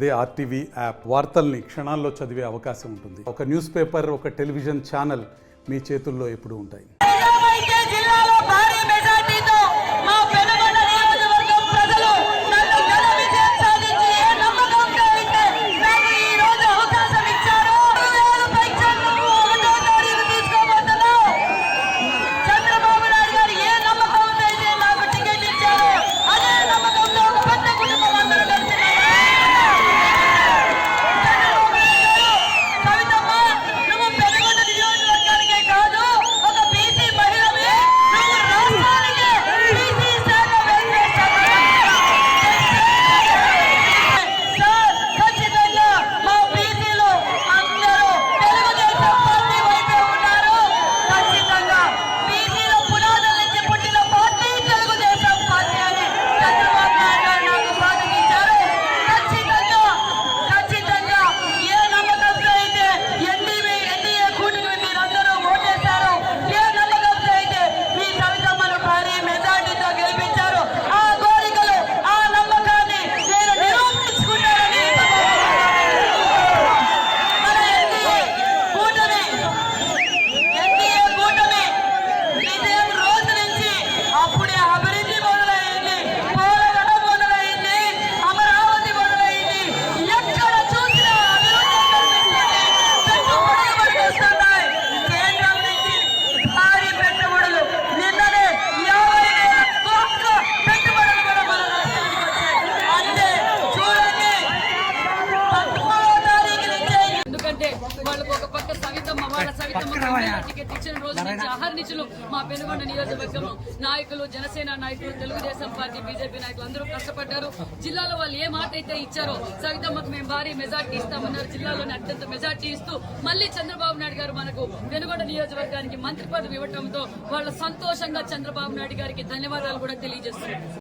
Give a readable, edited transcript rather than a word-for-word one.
అదే RTV app వార్తల్ని క్షణాల్లో చదివే అవకాశం ఉంటుంది. ఒక న్యూస్ పేపర్, ఒక టెలివిజన్ ఛానల్ మీ చేతుల్లో ఎప్పుడూ ఉంటాయి. టికెట్ ఇచ్చిన రోజు నుంచి అహర్నిశలు మా పెనుగొండ నియోజకవర్గం నాయకులు, జనసేన నాయకులు, తెలుగుదేశం పార్టీ, బీజేపీ నాయకులు అందరూ కష్టపడ్డారు. జిల్లాలో వాళ్ళు ఏ మాట అయితే ఇచ్చారో సవితమ్మకు మేము భారీ మెజార్టీ ఇస్తామన్నారు. జిల్లాలోని అత్యంత మెజార్టీ ఇస్తూ మళ్లీ చంద్రబాబు నాయుడు గారు మనకు పెనుగొండ నియోజకవర్గానికి మంత్రి పదవి ఇవ్వడంతో వాళ్ళ సంతోషంగా చంద్రబాబు నాయుడు గారికి ధన్యవాదాలు కూడా తెలియజేస్తున్నారు.